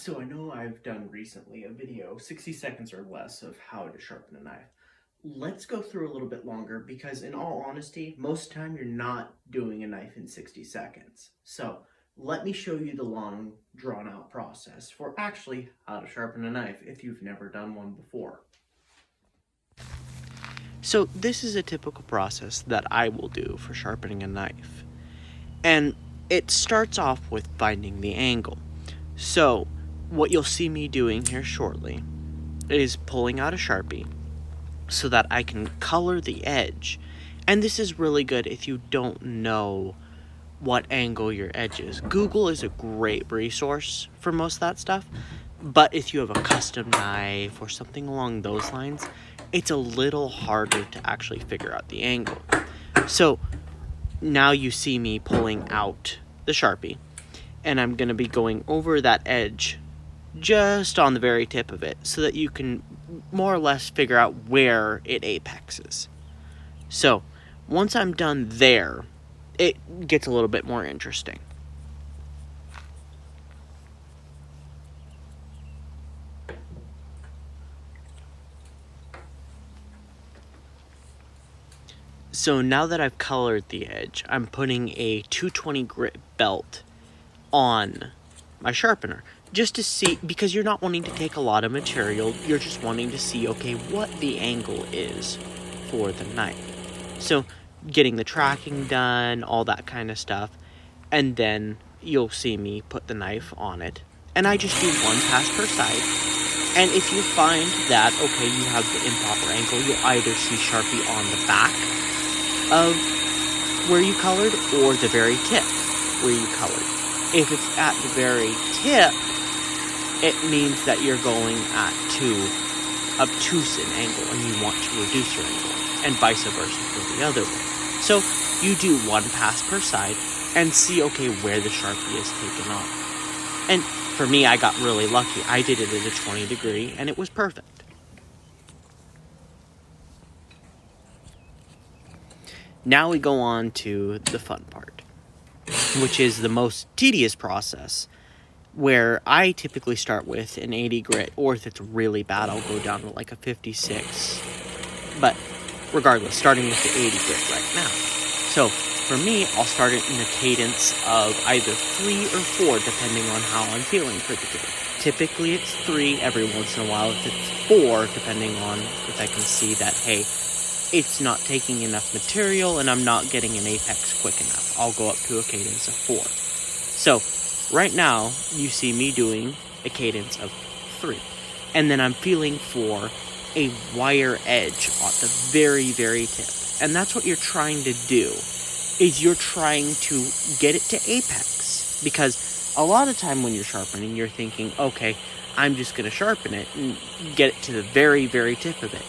So I know I've done recently a video, 60 seconds or less, of how to sharpen a knife. Let's go through a little bit longer because in all honesty, most time you're not doing a knife in 60 seconds. So let me show you the long drawn out process for actually how to sharpen a knife if you've never done one before. So this is a typical process that I will do for sharpening a knife. And it starts off with finding the angle. So what you'll see me doing here shortly is pulling out a Sharpie so that I can color the edge. And this is really good if you don't know what angle your edge is. Google is a great resource for most of that stuff, but if you have a custom knife or something along those lines, it's a little harder to actually figure out the angle. So now you see me pulling out the Sharpie, and I'm going to be going over that edge just on the very tip of it so that you can more or less figure out where it apexes. So once I'm done there, it gets a little bit more interesting. So now that I've colored the edge, I'm putting a 220 grit belt on my sharpener just to see, because you're not wanting to take a lot of material, you're just wanting to see, okay, what the angle is for the knife. So getting the tracking done, all that kind of stuff, and then you'll see me put the knife on it. And I just do one pass per side. And if you find that, okay, you have the improper angle, you'll either see Sharpie on the back of where you colored or the very tip where you colored. If it's at the very tip, it means that you're going at too obtuse an angle and you want to reduce your angle, and vice versa for the other way. So you do one pass per side and see, okay, where the Sharpie is taken off. And for me, I got really lucky. I did it at a 20 degree and it was perfect. Now we go on to the fun part, which is the most tedious process, where I typically start with an 80 grit, or if it's really bad, I'll go down to like a 56. But regardless, starting with the 80 grit right now. So for me, I'll start it in a cadence of either 3 or 4, depending on how I'm feeling for the day. Typically it's 3, every once in a while if it's 4, depending on if I can see that, hey, it's not taking enough material and I'm not getting an apex quick enough. I'll go up to a cadence of 4. So right now you see me doing a cadence of 3. And then I'm feeling for a wire edge on the very, very tip. And that's what you're trying to do, is you're trying to get it to apex. Because a lot of time when you're sharpening, you're thinking, okay, I'm just going to sharpen it and get it to the very, very tip of it.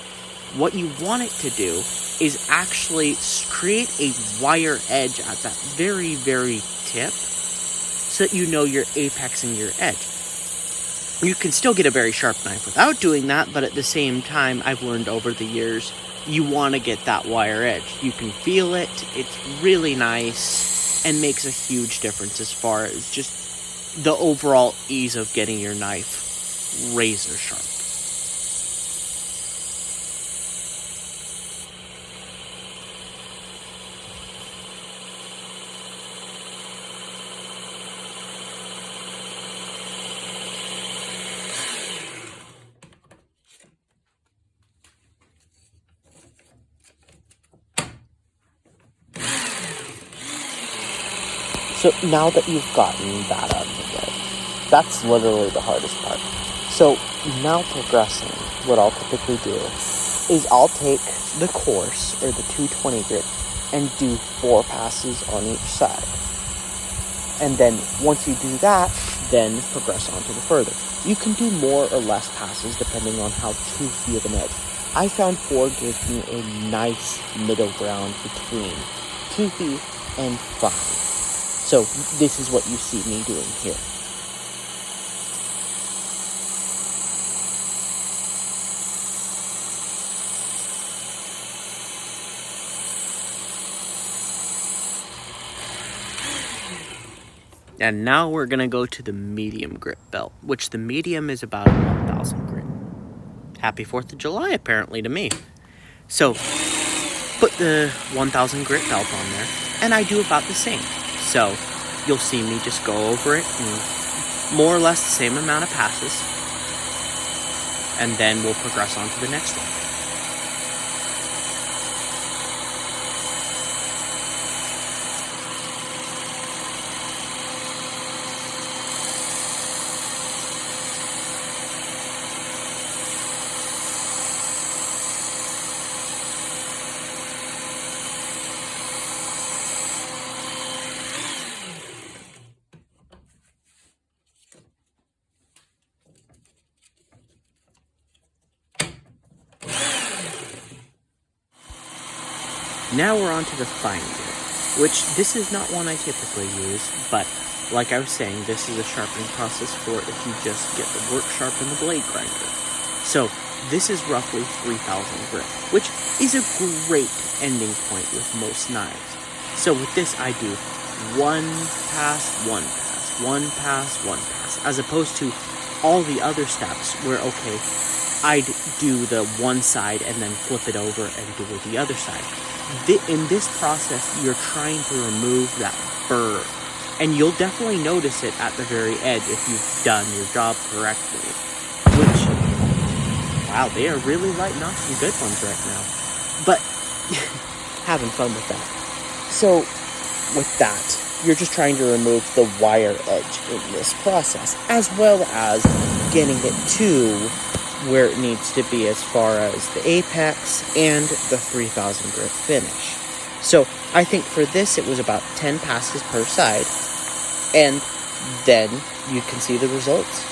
What you want it to do is actually create a wire edge at that very, very tip so that you know you're apexing your edge. You can still get a very sharp knife without doing that, but at the same time, I've learned over the years, you want to get that wire edge. You can feel it, it's really nice, and makes a huge difference as far as just the overall ease of getting your knife razor sharp. So now that you've gotten that out of the way, that's literally the hardest part. So now progressing, what I'll typically do is I'll take the coarse or the 220 grit and do 4 passes on each side. And then once you do that, then progress on to the further. You can do more or less passes depending on how toothy of an edge. I found 4 gives me a nice middle ground between toothy and fine. So this is what you see me doing here. And now we're going to go to the medium grit belt, which the medium is about 1,000 grit. Happy 4th of July, apparently, to me. So, put the 1,000 grit belt on there, and I do about the same. So, you'll see me just go over it in more or less the same amount of passes, and then we'll progress on to the next one. Now we're on to the fine grit, which this is not one I typically use, but like I was saying, this is a sharpening process for if you just get the work sharp and the blade grinder. So this is roughly 3,000 grit, which is a great ending point with most knives. So with this, I do one pass, one pass, one pass, one pass, as opposed to all the other steps where, okay, I'd do the one side and then flip it over and do the other side. In this process, you're trying to remove that burr, and you'll definitely notice it at the very edge if you've done your job correctly. Which, wow, they are really lighting off some good ones right now. But, having fun with that. So, with that, you're just trying to remove the wire edge in this process, as well as getting it to where it needs to be as far as the apex and the 3,000 grit finish. So I think for this it was about 10 passes per side, and then you can see the results.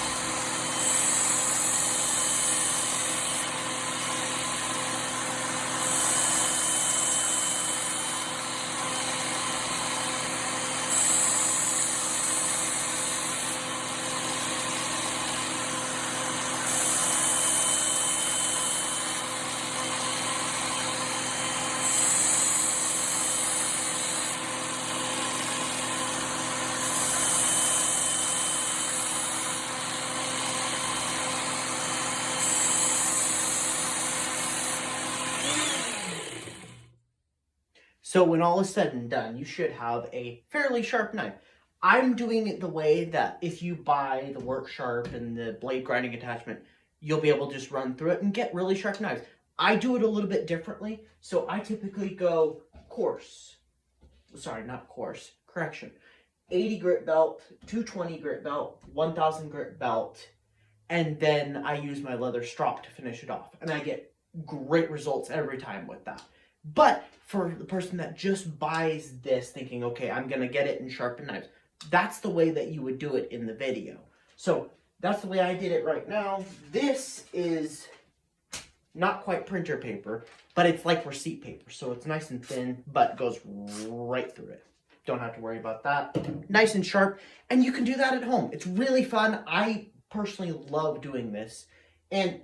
So when all is said and done, you should have a fairly sharp knife. I'm doing it the way that if you buy the work sharp and the blade grinding attachment, you'll be able to just run through it and get really sharp knives. I do it a little bit differently. So I typically go coarse. Sorry, not coarse. Correction. 80 grit belt, 220 grit belt, 1,000 grit belt, and then I use my leather strop to finish it off. And I get great results every time with that. But for the person that just buys this thinking, okay, I'm going to get it in sharpened knives, that's the way that you would do it in the video. So that's the way I did it right now. This is not quite printer paper, but it's like receipt paper. So it's nice and thin, but goes right through it. Don't have to worry about that. Nice and sharp. And you can do that at home. It's really fun. I personally love doing this. And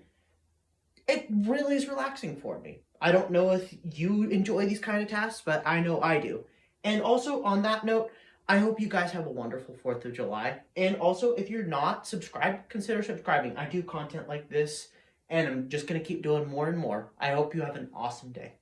it really is relaxing for me. I don't know if you enjoy these kind of tasks, but I know I do. And also, on that note, I hope you guys have a wonderful 4th of July. And also, if you're not subscribed, consider subscribing. I do content like this, and I'm just going to keep doing more and more. I hope you have an awesome day.